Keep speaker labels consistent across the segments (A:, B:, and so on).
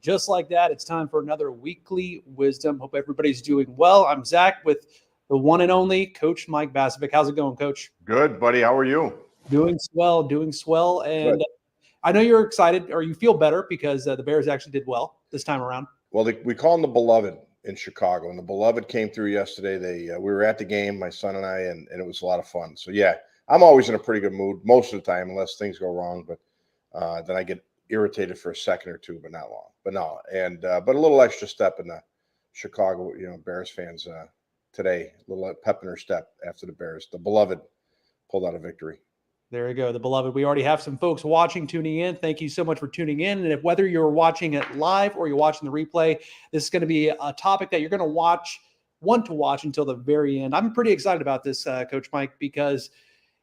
A: just like that, it's time for another weekly wisdom. Hope everybody's doing well. I'm Zach with the one and only Coach Mike Basovic. How's it going, Coach?
B: Good, buddy. How are you?
A: Doing swell, doing swell. And
B: Good.
A: I know you're excited or you feel better because the Bears actually did well this time around.
B: Well, we call them the Beloved in Chicago, and the Beloved came through yesterday. We were at the game, my son and I, and it was a lot of fun. So, yeah, I'm always in a pretty good mood most of the time unless things go wrong. But then I get irritated for a second or two, but not long. But no, but a little extra step in the Chicago, Bears fans today, a little pep in their step after the Bears. The Beloved pulled out a victory.
A: There you go, the Beloved. We already have some folks watching, tuning in. Thank you so much for tuning in. And whether you're watching it live or you're watching the replay, this is going to be a topic that you're going to want to watch until the very end. I'm pretty excited about this, Coach Mike, because,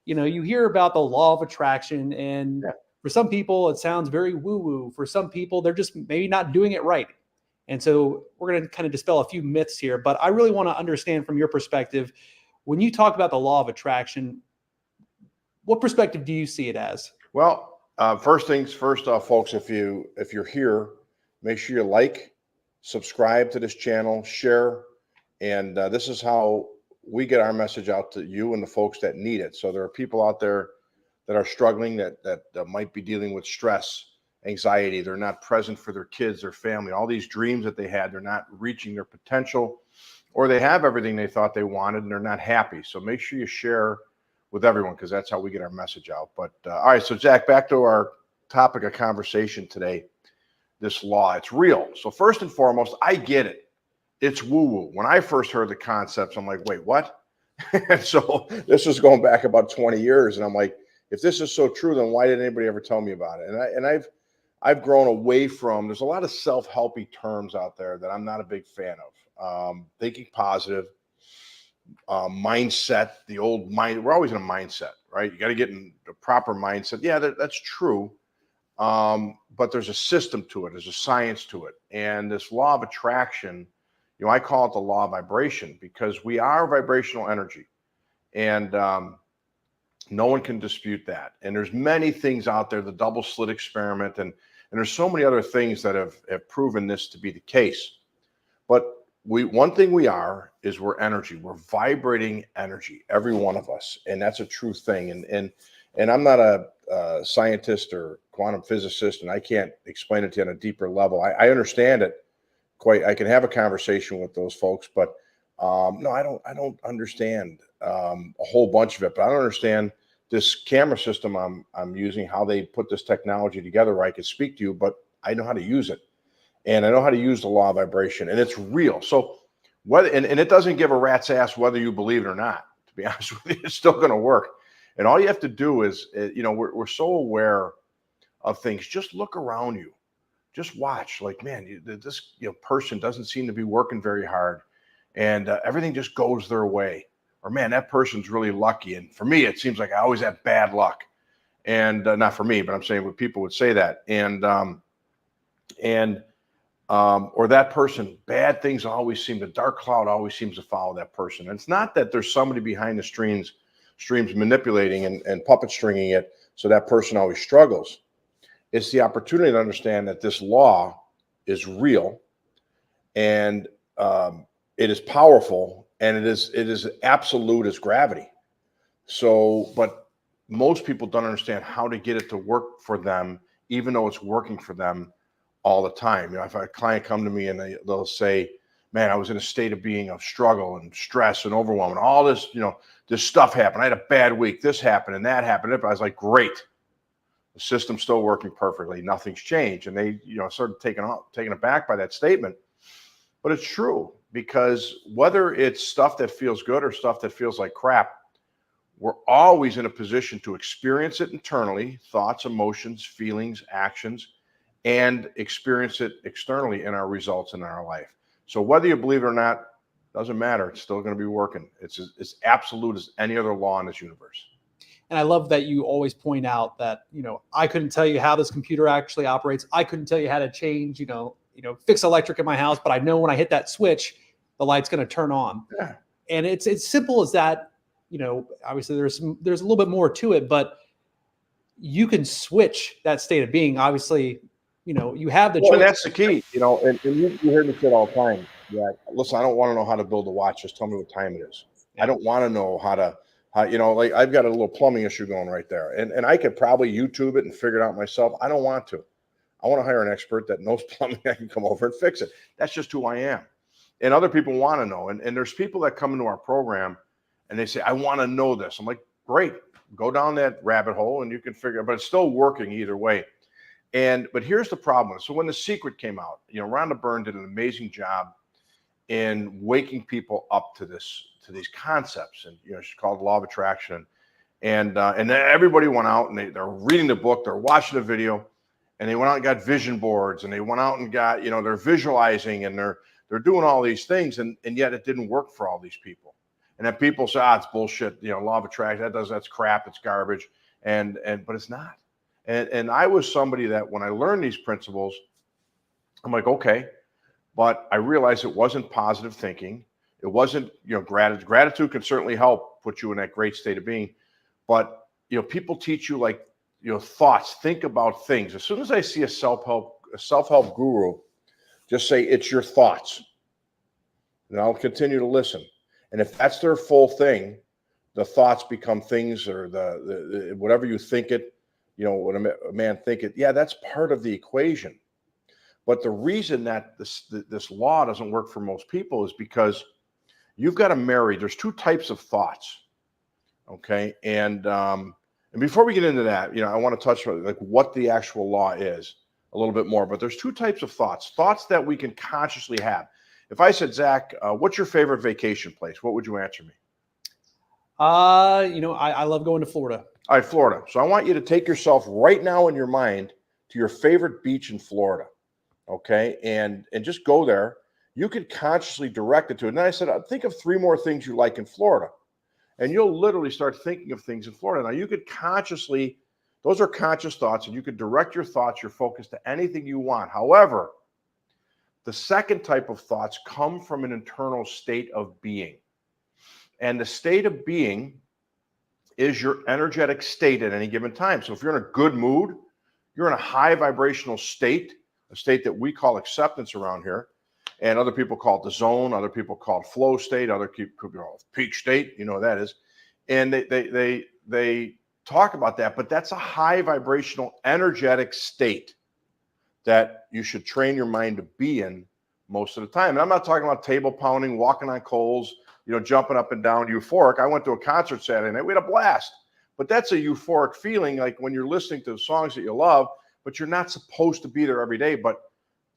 A: you hear about the law of attraction, and for some people, it sounds very woo-woo. For some people, they're just maybe not doing it right. And so we're going to kind of dispel a few myths here, but I really want to understand from your perspective, when you talk about the law of attraction, what perspective do you see it as?
B: Well, first off, folks, if you're here, make sure you like, subscribe to this channel, share, and this is how we get our message out to you and the folks that need it. So there are people out there that are struggling, that might be dealing with stress, anxiety. They're not present for their kids, their family, all these dreams that they had. They're not reaching their potential, or they have everything they thought they wanted and they're not happy. So make sure you share with everyone, because that's how we get our message out. But all right, so Zach, back to our topic of conversation today. This law, it's real. So first and foremost, I get it. It's woo-woo. When I first heard the concepts, I'm like, wait, what? And so this was going back about 20 years, and I'm like, if this is so true, then why didn't anybody ever tell me about it? And I've grown away from. There's a lot of self-helpy terms out there that I'm not a big fan of. Thinking positive. Mindset, the old mind. We're always in a mindset, right? You got to get in the proper mindset. Yeah, that's true. But there's a system to it. There's a science to it. And this law of attraction, I call it the law of vibration, because we are vibrational energy. And no one can dispute that. And there's many things out there, the double slit experiment, and there's so many other things that have proven this to be the case. But one thing we're energy. We're vibrating energy, every one of us, and that's a true thing. And I'm not a scientist or quantum physicist, and I can't explain it to you on a deeper level. I understand it quite. I can have a conversation with those folks, but no, I don't understand a whole bunch of it. But I don't understand this camera system I'm using, how they put this technology together where I can speak to you, but I know how to use it. And I know how to use the law of vibration, and it's real. So whether, and it doesn't give a rat's ass whether you believe it or not, to be honest with you, it's still going to work. And all you have to do is, we're so aware of things. Just look around you, just watch, like, man, this person doesn't seem to be working very hard, and everything just goes their way. Or, man, that person's really lucky. And for me, it seems like I always have bad luck. And not for me, but I'm saying what people would say that. Or that person, bad things the dark cloud always seems to follow that person. And it's not that there's somebody behind the streams manipulating and puppet stringing it so that person always struggles. It's the opportunity to understand that this law is real, and it is powerful, and it is absolute as gravity. So, but most people don't understand how to get it to work for them, even though it's working for them all the time. If a client come to me and they'll say, man, I was in a state of being of struggle and stress and overwhelm and all this, this stuff happened. I had a bad week. This happened and that happened. I was like, great. The system's still working perfectly. Nothing's changed. And they, started taken aback by that statement. But it's true, because whether it's stuff that feels good or stuff that feels like crap, we're always in a position to experience it internally, thoughts, emotions, feelings, actions, and experience it externally in our results in our life. So whether you believe it or not, doesn't matter. It's still going to be working. It's as absolute as any other law in this universe.
A: And I love that you always point out that, I couldn't tell you how this computer actually operates. I couldn't tell you how to change, fix electric in my house, but I know when I hit that switch, the light's going to turn on.
B: Yeah.
A: And it's simple as that. Obviously there's a little bit more to it, but you can switch that state of being. Obviously, you have the
B: Well, and
A: choice.
B: that's the key, and you hear me say it all the time that, listen, I don't want to know how to build a watch. Just tell me what time it is. I
A: Yeah.
B: don't want to know like I've got a little plumbing issue going right there. And I could probably YouTube it and figure it out myself. I don't want to. I want to hire an expert that knows plumbing. I can come over and fix it. That's just who I am. And other people want to know. And there's people that come into our program and they say, I want to know this. I'm like, great, go down that rabbit hole and you can figure it, but it's still working either way. But here's the problem. So when The Secret came out, Rhonda Byrne did an amazing job in waking people up to these concepts. And she's called Law of Attraction. And then everybody went out and they're reading the book, they're watching the video, and they went out and got vision boards, and they went out and got, they're visualizing, and they're doing all these things, and yet it didn't work for all these people. And then people say, it's bullshit, Law of Attraction, that's crap, it's garbage. But it's not. And I was somebody that when I learned these principles, I'm like, okay, but I realized it wasn't positive thinking. It wasn't, gratitude. Gratitude can certainly help put you in that great state of being. But, people teach you thoughts, think about things. As soon as I see a self-help guru, just say, it's your thoughts. And I'll continue to listen. And if that's their full thing, the thoughts become things, or the whatever you think it, what a man think it. Yeah, that's part of the equation. But the reason that this law doesn't work for most people is because you've got to marry. There's two types of thoughts. Okay. And before we get into that, I want to touch on what the actual law is a little bit more, but there's two types of thoughts that we can consciously have. If I said, Zach, what's your favorite vacation place? What would you answer me?
A: I love going to Florida.
B: All right, Florida. So I want you to take yourself right now in your mind to your favorite beach in Florida. Okay. And just go there. You could consciously direct it to it. And then I said, think of 3 more things you like in Florida. And you'll literally start thinking of things in Florida. Now, you could consciously, those are conscious thoughts, and you could direct your thoughts, your focus to anything you want. However, the second type of thoughts come from an internal state of being. And the state of being is your energetic state at any given time. So if you're in a good mood, you're in a high vibrational state, a state that we call acceptance around here. And other people call it the zone. Other people call it flow state. Other people call it peak state. You know what that is. And they talk about that. But that's a high vibrational, energetic state that you should train your mind to be in most of the time. And I'm not talking about table pounding, walking on coals, jumping up and down, euphoric. I went to a concert Saturday night. We had a blast. But that's a euphoric feeling, like when you're listening to the songs that you love, but you're not supposed to be there every day. But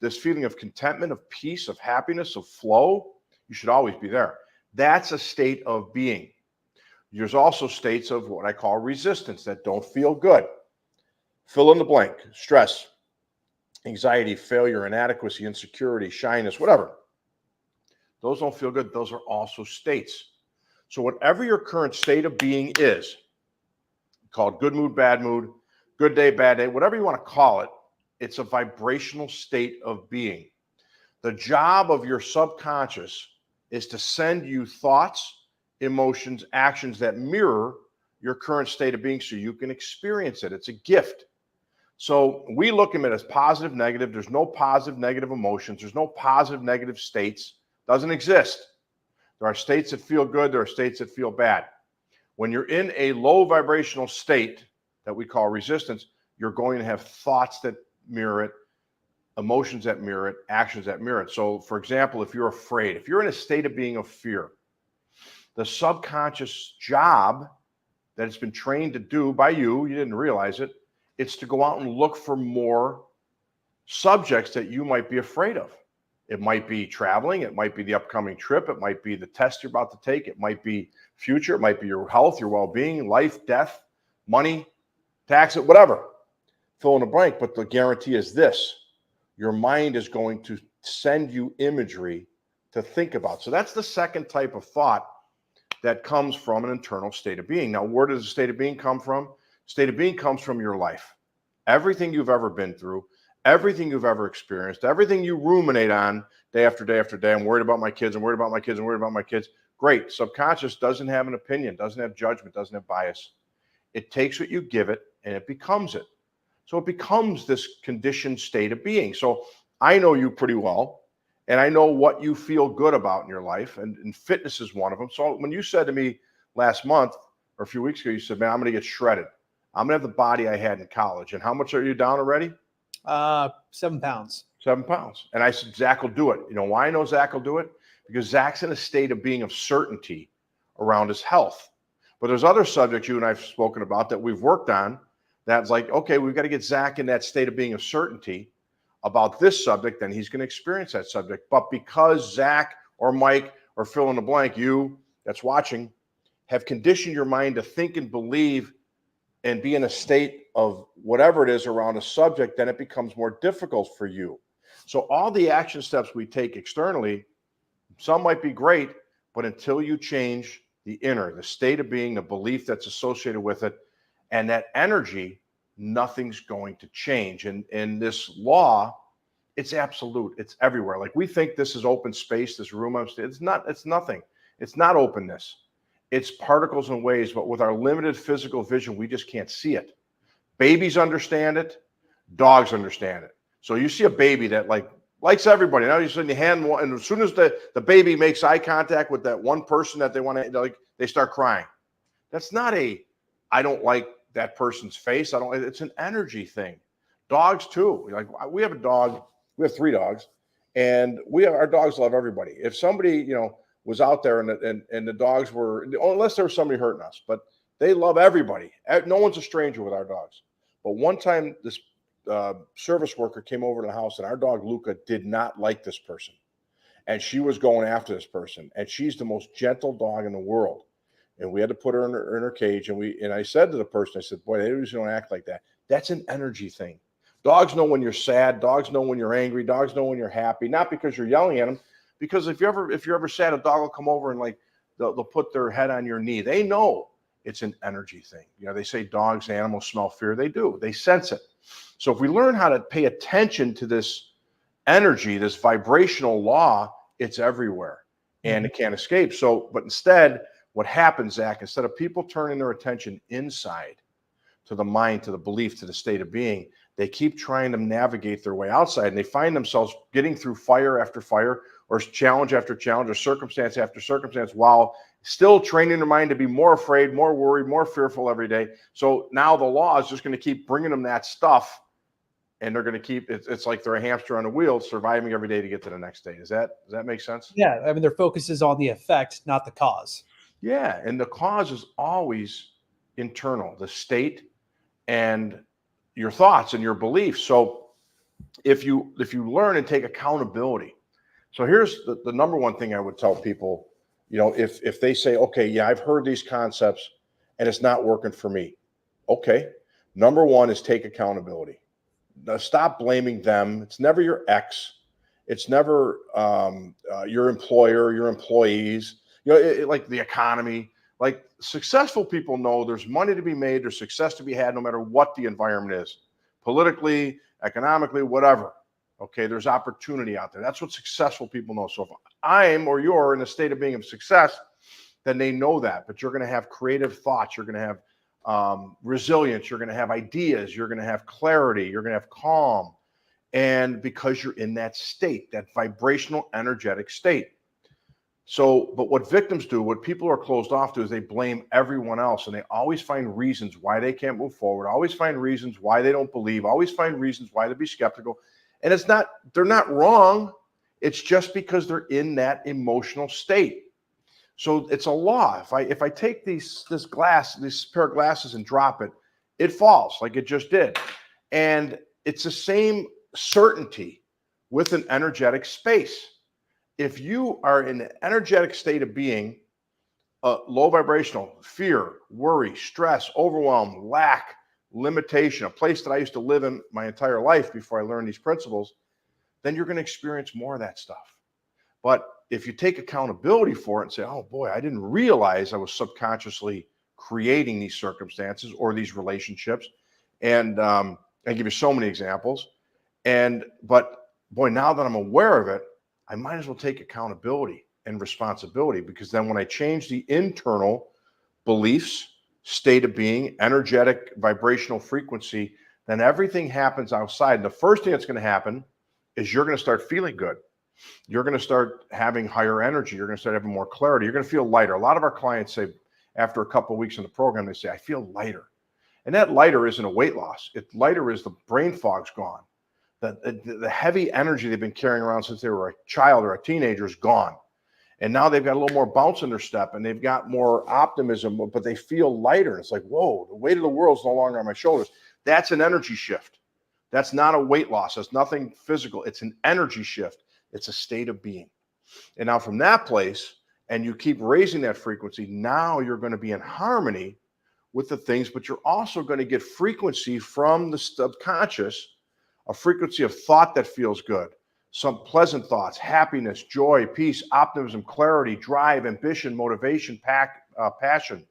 B: this feeling of contentment, of peace, of happiness, of flow, you should always be there. That's a state of being. There's also states of what I call resistance that don't feel good. Fill in the blank: stress, anxiety, failure, inadequacy, insecurity, shyness, whatever. Those don't feel good. Those are also states. So whatever your current state of being is, called good mood, good day, bad day, whatever you want to call it, it's a vibrational state of being. The job of your subconscious is to send you thoughts, emotions, actions that mirror your current state of being so you can experience it. It's a gift. So we look at it as positive, negative. There's no positive, negative emotions. There's no positive, negative states. Doesn't exist. There are states that feel good. There are states that feel bad. When you're in a low vibrational state that we call resistance, you're going to have thoughts that mirror it, emotions that mirror it, actions that mirror it. So, for example, if you're afraid, if you're in a state of being of fear, the subconscious job that it's been trained to do by you didn't realize it, it's to go out and look for more subjects that you might be afraid of. It might be traveling. It might be the upcoming trip. It might be the test you're about to take. It might be future. It might be your health, your well-being, life, death, money, tax, whatever. Fill in the blank. But the guarantee is this: your mind is going to send you imagery to think about. So that's the second type of thought that comes from an internal state of being. Now, where does the state of being come from? State of being comes from your life. Everything you've ever been through, everything you've ever experienced, everything you ruminate on day after day after day. I'm worried about my kids. I'm worried about my kids. I'm worried about my kids. Great. Subconscious doesn't have an opinion, doesn't have judgment, doesn't have bias. It takes what you give it and it becomes it. So it becomes this conditioned state of being. So I know you pretty well, and I know what you feel good about in your life, and fitness is one of them. So when you said to me last month or a few weeks ago, you said, man, I'm going to get shredded. I'm going to have the body I had in college. And how much are you down already?
A: 7 pounds.
B: 7 pounds. And I said, Zach will do it. You know why I know Zach will do it? Because Zach's in a state of being of certainty around his health. But there's other subjects you and I've spoken about that we've worked on that's like, okay, we've got to get Zach in that state of being of certainty about this subject, then he's going to experience that subject. But because Zach or Mike or fill in the blank, you that's watching, have conditioned your mind to think and believe and be in a state of whatever it is around a subject, then it becomes more difficult for you. So all the action steps we take externally, some might be great, but until you change the inner, the state of being, the belief that's associated with it, and that energy, nothing's going to change. And in this law, it's absolute. It's everywhere. Like we think this is open space, this room. It's not. It's nothing. It's not openness. It's particles and waves. But with our limited physical vision, we just can't see it. Babies understand it. Dogs understand it. So you see a baby that likes everybody. Now you send your hand, and as soon as the baby makes eye contact with that one person that they want to, like, they start crying. That's not I don't like that person's face. It's an energy thing. Dogs too. Like we have a dog. We have 3 dogs, and our dogs love everybody. If somebody, was out there and the dogs were, unless there was somebody hurting us, but they love everybody. No one's a stranger with our dogs. But one time this service worker came over to the house, and our dog Luca did not like this person, and she was going after this person, and she's the most gentle dog in the world, and we had to put her in her cage, and I said to the person, I said, boy, they usually don't act like that. That's an energy thing. Dogs know when you're sad. Dogs know when you're angry. Dogs know when you're happy, not because you're yelling at them, because if you're ever sad, a dog will come over and they'll put their head on your knee. They know it's an energy thing. They say dogs, animals smell fear. They do. They sense it. So if we learn how to pay attention to this energy, this vibrational law, it's everywhere and it can't escape. So, but instead, what happens, Zach, instead of people turning their attention inside to the mind, to the belief, to the state of being, they keep trying to navigate their way outside, and they find themselves getting through fire after fire, or challenge after challenge, or circumstance after circumstance, while still training their mind to be more afraid, more worried, more fearful every day. So now the law is just going to keep bringing them that stuff, and they're going to keep it's like they're a hamster on a wheel, surviving every day to get to the next day. Does that make sense?
A: Yeah, I mean, their focus is on the effect, not the cause.
B: Yeah, and the cause is always internal, the state and your thoughts and your beliefs. So if you learn and take accountability. So here's the number one thing I would tell people, if they say, okay, yeah, I've heard these concepts and it's not working for me. Okay. Number one is take accountability. Now, stop blaming them. It's never your ex. It's never your employer, your employees, like the economy. Like successful people know there's money to be made, there's success to be had no matter what the environment is, politically, economically, whatever. Okay, there's opportunity out there. That's what successful people know. So if I'm or you're in a state of being of success, then they know that. But you're going to have creative thoughts. You're going to have resilience. You're going to have ideas. You're going to have clarity. You're going to have calm. And because you're in that state, that vibrational, energetic state. So, but what victims do, what people who are closed off do, is they blame everyone else, and they always find reasons why they can't move forward, always find reasons why they don't believe, always find reasons why they'd be skeptical. And they're not wrong. It's just because they're in that emotional state. So it's a law. If I take this pair of glasses and drop it, it falls like it just did. And it's the same certainty with an energetic space. If you are in an energetic state of being, low vibrational, fear, worry, stress, overwhelm, lack, limitation, a place that I used to live in my entire life before I learned these principles, then you're going to experience more of that stuff. But if you take accountability for it and say, oh boy, I didn't realize I was subconsciously creating these circumstances or these relationships, and I give you so many examples. But boy, now that I'm aware of it, I might as well take accountability and responsibility, because then when I change the internal beliefs, state of being, energetic, vibrational frequency, then everything happens outside. And the first thing that's going to happen is you're going to start feeling good. You're going to start having higher energy. You're going to start having more clarity. You're going to feel lighter. A lot of our clients say after a couple of weeks in the program, they say, I feel lighter. And that lighter isn't a weight loss. Lighter is the brain fog's gone. The heavy energy they've been carrying around since they were a child or a teenager is gone. And now they've got a little more bounce in their step and they've got more optimism, but they feel lighter. It's like, whoa, the weight of the world's no longer on my shoulders. That's an energy shift. That's not a weight loss. That's nothing physical. It's an energy shift. It's a state of being. And now from that place, and you keep raising that frequency, now you're going to be in harmony with the things, but you're also going to get frequency from the subconscious, a frequency of thought that feels good, some pleasant thoughts, happiness, joy, peace, optimism, clarity, drive, ambition, motivation, passion.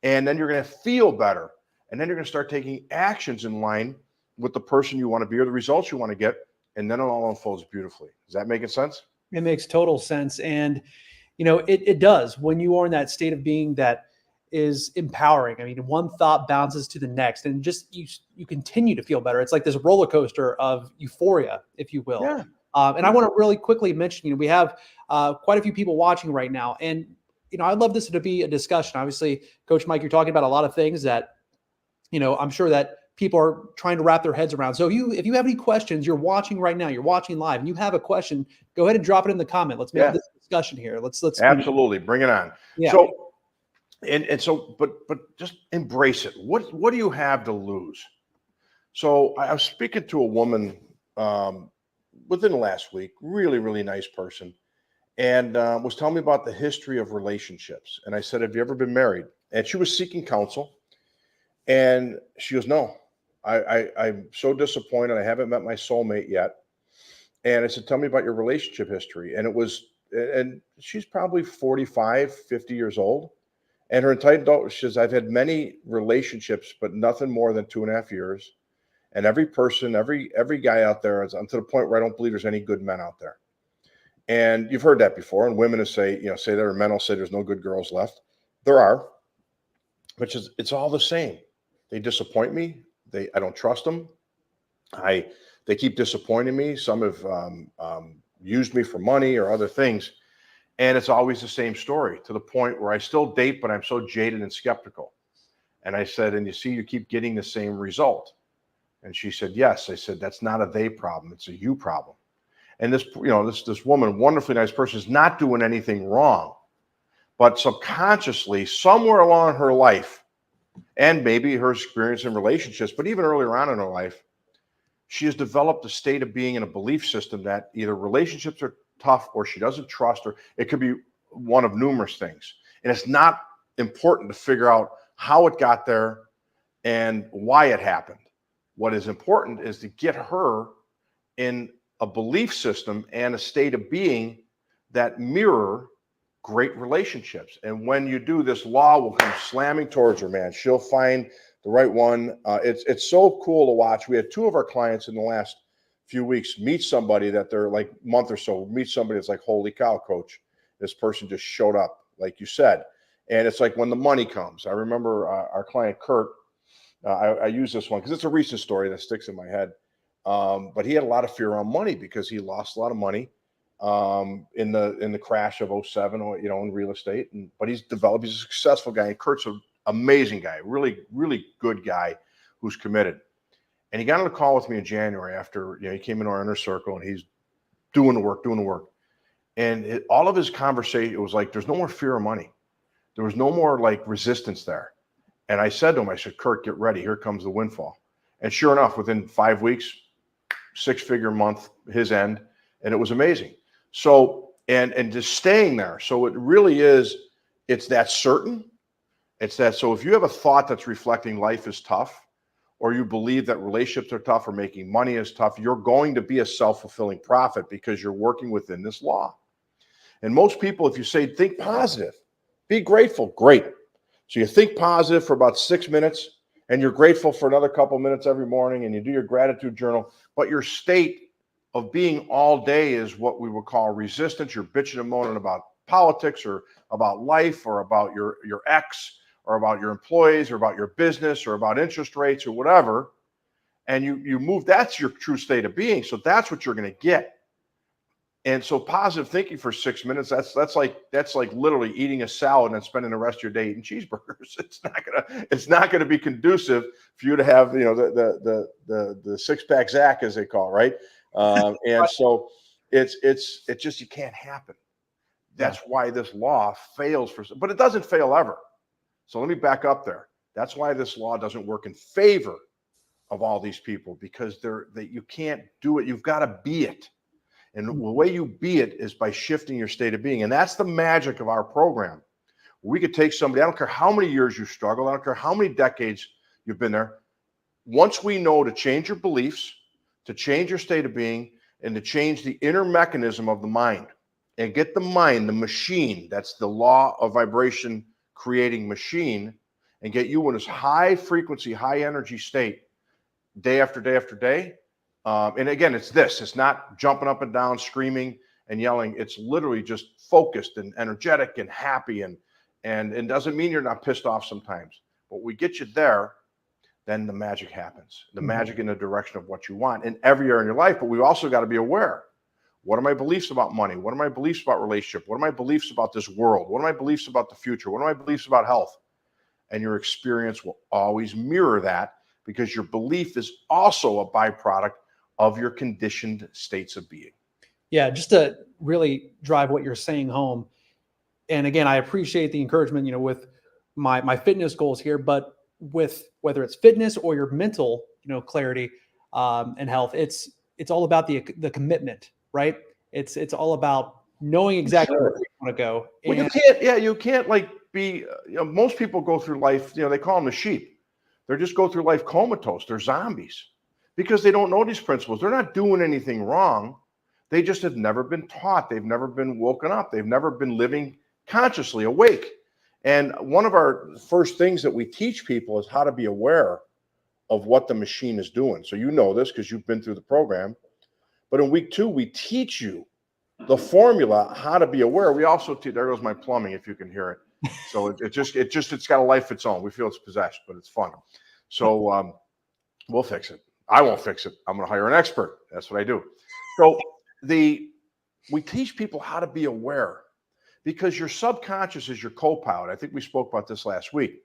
B: And then you're going to feel better. And then you're going to start taking actions in line with the person you want to be or the results you want to get. And then it all unfolds beautifully. Is that making sense?
A: It makes total sense. And, it does when you are in that state of being that is empowering. I mean, one thought bounces to the next and just you continue to feel better. It's like this roller coaster of euphoria, if you will.
B: Yeah.
A: And I want to really quickly mention, we have quite a few people watching right now. And, I'd love this to be a discussion. Obviously, Coach Mike, you're talking about a lot of things that, I'm sure that people are trying to wrap their heads around. So if you have any questions, you're watching right now, you're watching live, and you have a question, go ahead and drop it in the comment. Let's make this discussion here. Let's
B: Absolutely bring it on.
A: Yeah.
B: So but just embrace it. What do you have to lose? So I was speaking to a woman within the last week, really, really nice person, and was telling me about the history of relationships. And I said, have you ever been married? And she was seeking counsel. And she goes, no, I'm so disappointed. I haven't met my soulmate yet. And I said, tell me about your relationship history. And she's probably 45, 50 years old. And her entire adult, she says, I've had many relationships, but nothing more than 2.5 years. And every person, every guy out there, I'm to the point where I don't believe there's any good men out there. And you've heard that before. And women will say, there are men will say there's no good girls left. There are, which is, it's all the same. They disappoint me. I don't trust them. They keep disappointing me. Some have used me for money or other things. And it's always the same story, to the point where I still date, but I'm so jaded and skeptical. And I said, and you keep getting the same result. And she said, yes. I said, that's not a they problem. It's a you problem. And this woman, wonderfully nice person, is not doing anything wrong. But subconsciously, somewhere along her life, and maybe her experience in relationships, but even earlier on in her life, she has developed a state of being and a belief system that either relationships are tough or she doesn't trust, or it could be one of numerous things. And it's not important to figure out how it got there and why it happened. What is important is to get her in a belief system and a state of being that mirror great relationships. And when you do, this law will come slamming towards her, man. She'll find the right one. It's so cool to watch. We had 2 of our clients in the last few weeks meet somebody that they're like month or so, meet somebody that's like, holy cow, coach, this person just showed up, like you said. And it's like when the money comes. I remember our client, Kurt, I use this one because it's a recent story that sticks in my head. But he had a lot of fear around money because he lost a lot of money in the crash of 07, in real estate. But he's a successful guy. And Kurt's an amazing guy, really, really good guy who's committed. And he got on a call with me in January after, he came into our inner circle and he's doing the work. And all of his conversation, it was like, there's no more fear of money. There was no more like resistance there. And I said to him, Kurt, get ready. Here comes the windfall. And sure enough, within 5 weeks, 6-figure month, his end. And it was amazing. So, and just staying there. So it really is, it's that certain. It's that, so if you have a thought that's reflecting life is tough, or you believe that relationships are tough or making money is tough, you're going to be a self-fulfilling prophet because you're working within this law. And most people, if you say, think positive, be grateful, great. So you think positive for about 6 minutes and you're grateful for another couple minutes every morning and you do your gratitude journal, but your state of being all day is what we would call resistance. You're bitching and moaning about politics or about life or about your ex or about your employees or about your business or about interest rates or whatever. and you move, that's your true state of being. So that's what you're going to get. And so positive thinking for 6 minutes, that's like literally eating a salad and then spending the rest of your day eating cheeseburgers. It's not gonna be conducive for you to have, you know, the six pack Zach, as they call it, right? And so it just, you can't happen. That's why this law fails but it doesn't fail ever. So let me back up there. That's why this law doesn't work in favor of all these people, because you can't do it. You've got to be it. And the way you be it is by shifting your state of being. And that's the magic of our program. We could take somebody, I don't care how many years you struggled, I don't care how many decades you've been there. Once we know to change your beliefs, to change your state of being, and to change the inner mechanism of the mind, and get the mind, the machine, that's the law of vibration creating machine, and get you in this high frequency, high energy state day after day after day. And again, it's not jumping up and down, screaming and yelling. It's literally just focused and energetic and happy. And it doesn't mean you're not pissed off sometimes, but we get you there, then the magic happens. The magic in the direction of what you want in every area in your life. But we also got to be aware. What are my beliefs about money? What are my beliefs about relationship? What are my beliefs about this world? What are my beliefs about the future? What are my beliefs about health? And your experience will always mirror that, because your belief is also a byproduct of your conditioned states of being.
A: Yeah, just to really drive what you're saying home. And again, I appreciate the encouragement, you know, with my fitness goals here, but with whether it's fitness or your mental, you know, clarity and health, it's all about the commitment, right? It's all about knowing exactly where you want to go.
B: Well, you can't like be, you know, most people go through life, you know, they call them the sheep. They just go through life comatose. They're zombies because they don't know these principles. They're not doing anything wrong. They just have never been taught. They've never been woken up. They've never been living consciously awake. And one of our first things that we teach people is how to be aware of what the machine is doing. So you know this because you've been through the program. But in week 2, we teach you the formula, how to be aware. We also teach, there goes my plumbing, if you can hear it. So it's got a life of its own. We feel it's possessed, but it's fun. So we'll fix it. I won't fix it. I'm going to hire an expert. That's what I do. So we teach people how to be aware, because your subconscious is your co-pilot. I think we spoke about this last week.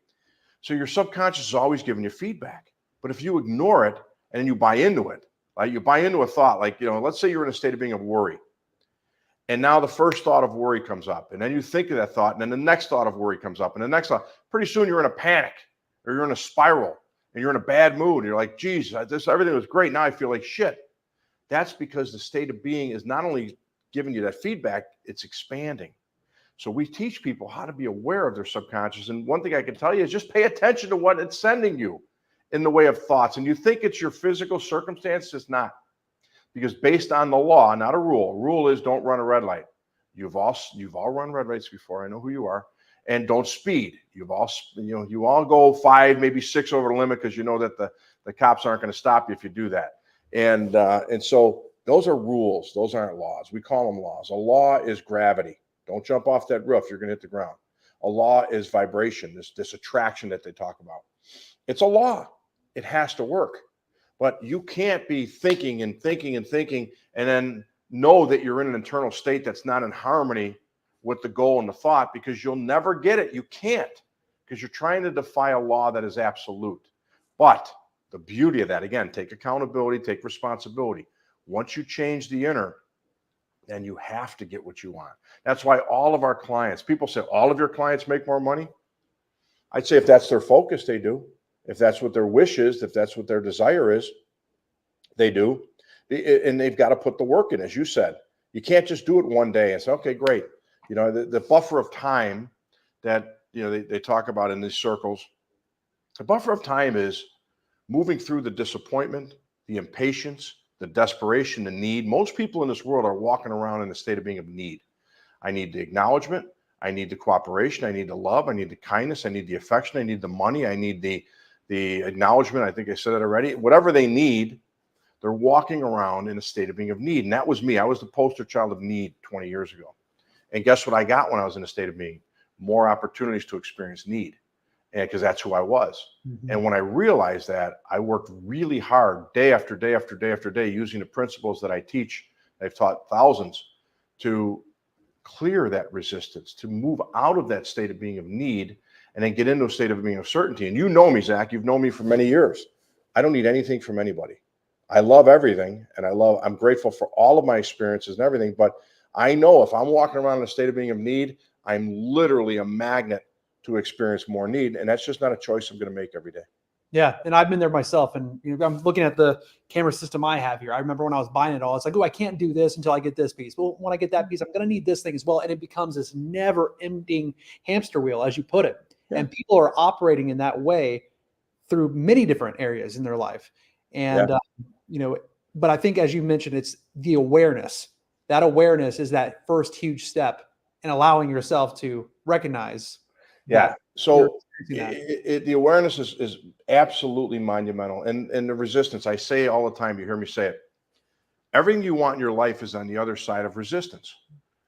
B: So your subconscious is always giving you feedback. But if you ignore it and you buy into it, like you buy into a thought, like, you know, let's say you're in a state of being of worry. And now the first thought of worry comes up, and then you think of that thought, and then the next thought of worry comes up, and the next thought. Pretty soon you're in a panic, or you're in a spiral, and you're in a bad mood. You're like, geez, everything was great. Now I feel like shit. That's because the state of being is not only giving you that feedback, it's expanding. So we teach people how to be aware of their subconscious. And one thing I can tell you is just pay attention to what it's sending you in the way of thoughts. And you think it's your physical circumstance, it's not. Because based on the law, not a rule is don't run a red light. You've all run red lights before. I know who you are. And don't speed. You all go 5, maybe 6 over the limit, because you know that the cops aren't going to stop you if you do that. And so those are rules. Those aren't laws. We call them laws. A law is gravity. Don't jump off that roof. You're going to hit the ground. A law is vibration, this attraction that they talk about. It's a law. It has to work. But you can't be thinking and thinking and thinking and then know that you're in an internal state that's not in harmony with the goal and the thought, because you'll never get it. You can't, because you're trying to defy a law that is absolute. But the beauty of that, again, take accountability, take responsibility. Once you change the inner, then you have to get what you want. That's why all of our clients, people say, all of your clients make more money? I'd say if that's their focus, they do. If that's what their wish is, if that's what their desire is, they do. And they've got to put the work in, as you said. You can't just do it one day and say, okay, great. You know, the buffer of time that, you know, they talk about in these circles, the buffer of time is moving through the disappointment, the impatience, the desperation, the need. Most people in this world are walking around in a state of being of need. I need the acknowledgement. I need the cooperation. I need the love. I need the kindness. I need the affection. I need the money. I need the acknowledgement. I think I said it already. Whatever they need, they're walking around in a state of being of need. And that was me. I was the poster child of need 20 years ago. And guess what I got when I was in a state of being? More opportunities to experience need. and because that's who I was.
A: Mhm.
B: And when I realized that, I worked really hard day after day after day after day using the principles that I teach. I've taught thousands to clear that resistance, to move out of that state of being of need and then get into a state of being of certainty. And you know me, Zach, you've known me for many years. I don't need anything from anybody. I love everything, and I'm grateful for all of my experiences and everything. But I know if I'm walking around in a state of being of need, I'm literally a magnet to experience more need. And that's just not a choice I'm going to make every day.
A: Yeah, and I've been there myself. And I'm looking at the camera system I have here. I remember when I was buying it all, it's like, oh, I can't do this until I get this piece. Well, when I get that piece, I'm going to need this thing as well. And it becomes this never-ending hamster wheel, as you put it.
B: Yeah.
A: And people are operating in that way through many different areas in their life. And,
B: Yeah.
A: But I think, as you mentioned, it's the awareness. That awareness is that first huge step in allowing yourself to recognize
B: Yeah.
A: that you're
B: So
A: experiencing that.
B: the awareness is absolutely monumental. And the resistance, I say all the time, you hear me say it. Everything you want in your life is on the other side of resistance.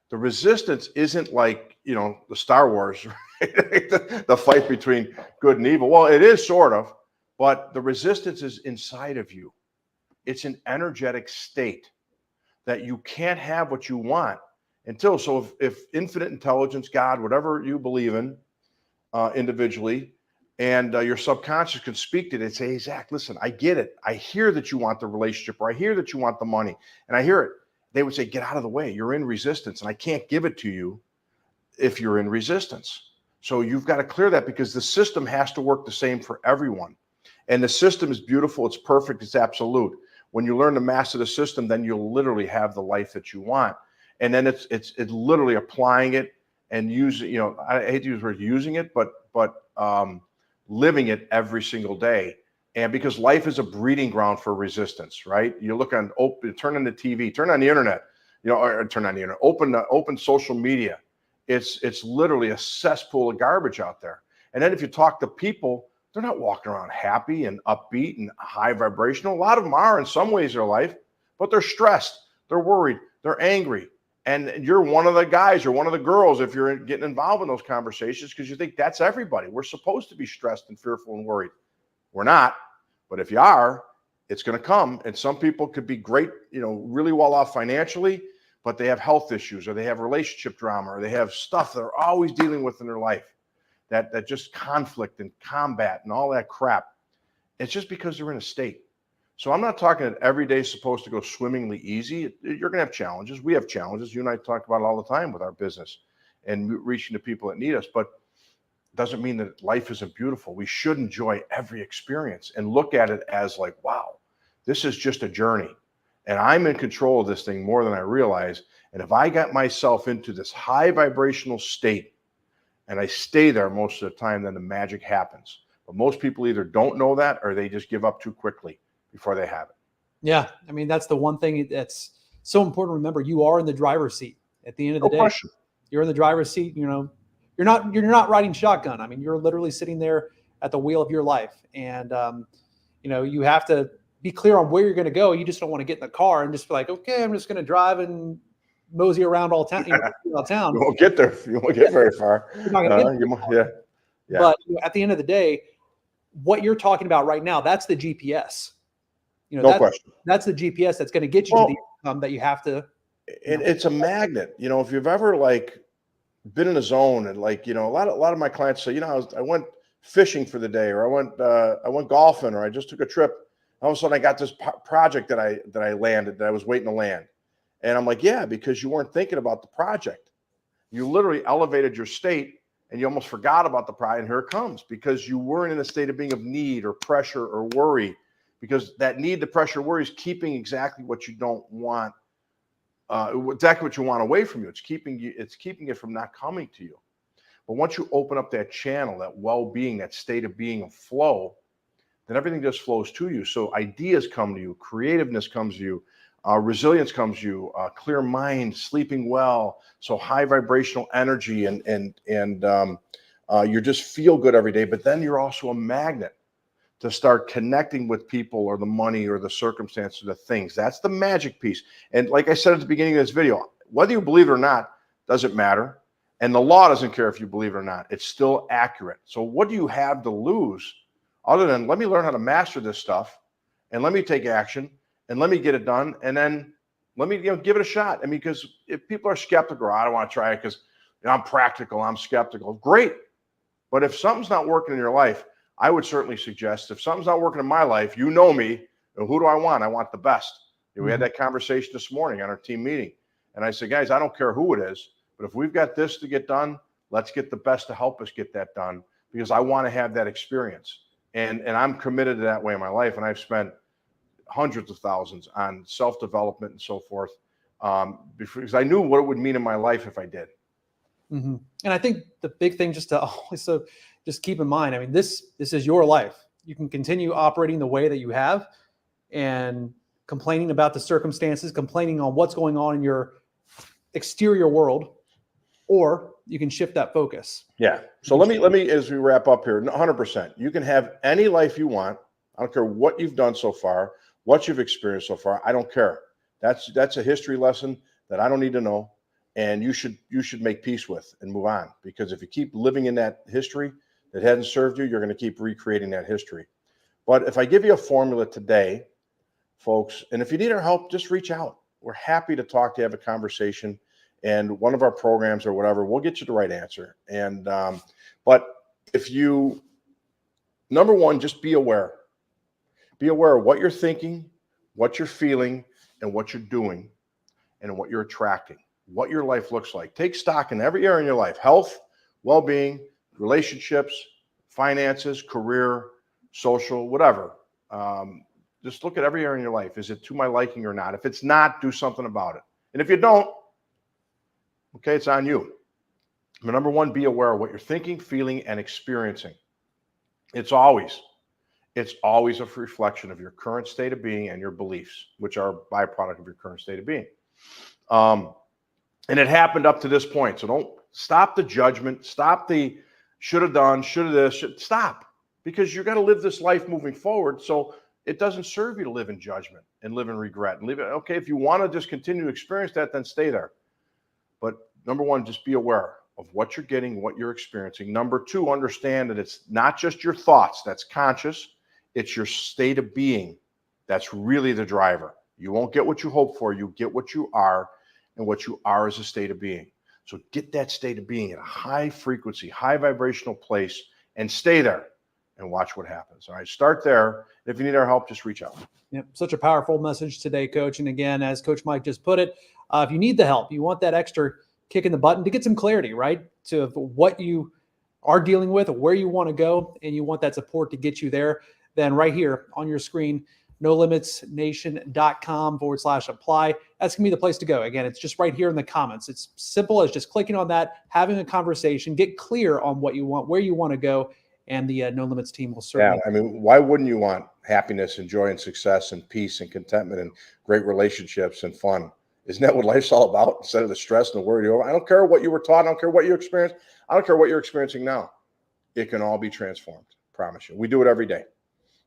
B: The resistance isn't like, the Star Wars, right? the fight between good and evil. Well, it is sort of, but the resistance is inside of you. It's an energetic state that you can't have what you want until. So if infinite intelligence, God, whatever you believe in, individually, and your subconscious can speak to it and say, hey, Zach, listen, I get it. I hear that you want the relationship, or I hear that you want the money, and I hear it. They would say, get out of the way. You're in resistance, and I can't give it to you if you're in resistance. So you've got to clear that, because the system has to work the same for everyone. And the system is beautiful. It's perfect. It's absolute. When you learn to master the system, then you'll literally have the life that you want. And then it's literally applying it and using, I hate to use the word using it, but living it every single day. And because life is a breeding ground for resistance, right? You look on, turn on the TV, turn on the internet, or turn on the internet, open social media. It's literally a cesspool of garbage out there. And then if you talk to people, they're not walking around happy and upbeat and high vibrational. A lot of them are in some ways of their life, but they're stressed, they're worried, they're angry. And you're one of the guys or one of the girls if you're getting involved in those conversations, because you think that's everybody. We're supposed to be stressed and fearful and worried. We're not. But if you are, it's going to come. And some people could be great, really well off financially, but they have health issues, or they have relationship drama, or they have stuff they're always dealing with in their life, that just conflict and combat and all that crap. It's just because they're in a state. So I'm not talking that every day is supposed to go swimmingly easy. You're going to have challenges. We have challenges. You and I talk about it all the time with our business and reaching the people that need us. But it doesn't mean that life isn't beautiful. We should enjoy every experience and look at it as like, wow, this is just a journey. And I'm in control of this thing more than I realize. And if I got myself into this high vibrational state and I stay there most of the time, then the magic happens. But most people either don't know that, or they just give up too quickly before they have it.
A: Yeah. I mean, that's the one thing that's so important to remember. You are in the driver's seat at the end of the
B: No
A: day.
B: question.
A: You're in the driver's seat. You're not riding shotgun. I mean, you're literally sitting there at the wheel of your life. And, you have to be clear on where you're going to go. You just don't want to get in the car and just be like, okay, I'm just going to drive and mosey around all town. All town.
B: You won't get there. You won't get very far.
A: You're not going to get
B: Yeah.
A: But at the end of the day, what you're talking about right now, that's the GPS.
B: No question.
A: That's the GPS that's going to get you to the outcome that you have to.
B: It's a magnet. If you've ever been in a zone and a lot of my clients say, I went fishing for the day, or I went golfing, or I just took a trip. All of a sudden I got this project that I landed, that I was waiting to land. And I'm like, yeah, because you weren't thinking about the project. You literally elevated your state and you almost forgot about the project. And here it comes, because you weren't in a state of being of need or pressure or worry, because that need, the pressure, worry is keeping exactly what you don't want, exactly what you want away from you. It's keeping it from not coming to you. But once you open up that channel, that well-being, that state of being of flow, then everything just flows to you. So ideas come to you, creativeness comes to you, resilience comes to you, clear mind, sleeping well. So high vibrational energy, and you just feel good every day. But then you're also a magnet to start connecting with people, or the money, or the circumstance, or the things. That's the magic piece. And like I said at the beginning of this video, whether you believe it or not, doesn't matter. And the law doesn't care if you believe it or not. It's still accurate. So what do you have to lose other than let me learn how to master this stuff and let me take action and let me get it done and then let me give it a shot. I mean, because if people are skeptical, I don't want to try it because I'm practical, I'm skeptical. Great. But if something's not working in your life, I would certainly suggest if something's not working in my life, you know me, and who do I want? I want the best. We had that conversation this morning on our team meeting. And I said, guys, I don't care who it is, but if we've got this to get done, let's get the best to help us get that done because I want to have that experience. And I'm committed to that way in my life. And I've spent hundreds of thousands on self-development and so forth because I knew what it would mean in my life if I did.
A: And I think the big thing just to always just keep in mind, I mean, this is your life. You can continue operating the way that you have and complaining about the circumstances, complaining on what's going on in your exterior world, or you can shift that focus.
B: Yeah. So let me, as we wrap up here, 100%, you can have any life you want. I don't care what you've done so far, what you've experienced so far. I don't care. That's a history lesson that I don't need to know. And you should make peace with and move on, because if you keep living in that history that hasn't served you, you're going to keep recreating that history. But if I give you a formula today, folks, and if you need our help, just reach out. We're happy to talk to you, have a conversation, and one of our programs or whatever, we'll get you the right answer. And but if you, number one, just be aware. Be aware of what you're thinking, what you're feeling, and what you're doing, and what you're attracting. What your life looks like. Take stock in every area in your life: health, well-being, relationships, finances, career, social, whatever. Just look at every area in your life. Is it to my liking or not? If it's not, do something about it. And if you don't, okay, it's on you. But number one, be aware of what you're thinking, feeling, and experiencing. It's always a reflection of your current state of being and your beliefs, which are a byproduct of your current state of being. And it happened up to this point. So don't stop the judgment. Stop the should have done, should have this. Stop, because you're going to live this life moving forward. So it doesn't serve you to live in judgment and live in regret and live it. Okay, if you want to just continue to experience that, then stay there. But number one, just be aware of what you're getting, what you're experiencing. Number two, understand that it's not just your thoughts that's conscious. It's your state of being that's really the driver. You won't get what you hope for. You get what you are. And what you are is a state of being. So get that state of being at a high frequency, high vibrational place, and stay there and watch what happens. All right, start there. If you need our help, just reach out.
A: Yep, such a powerful message today, Coach. And again, as Coach Mike just put it, if you need the help, you want that extra kick in the button to get some clarity, right, to what you are dealing with, where you want to go, and you want that support to get you there, then right here on your screen, nolimitsnation.com/apply. That's going to be the place to go. Again, it's just right here in the comments. It's simple as just clicking on that, having a conversation, get clear on what you want, where you want to go, and the No Limits team will certainly.
B: Yeah, I mean, why wouldn't you want happiness and joy and success and peace and contentment and great relationships and fun? Isn't that what life's all about? Instead of the stress and the worry. I don't care what you were taught. I don't care what you experienced. I don't care what you're experiencing now. It can all be transformed. Promise you. We do it every day.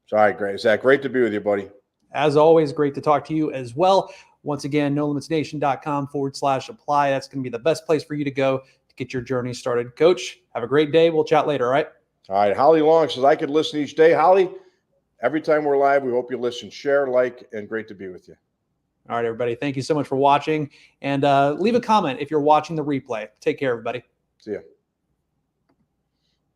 B: So, all right, great. Zach, great to be with you, buddy.
A: As always, great to talk to you as well. Once again, nolimitsnation.com/apply. That's going to be the best place for you to go to get your journey started. Coach, have a great day. We'll chat later, all right?
B: All right. Holly Long says, I could listen each day. Holly, every time we're live, we hope you listen, share, like, and great to be with you.
A: All right, everybody. Thank you so much for watching. And leave a comment if you're watching the replay. Take care, everybody.
B: See ya.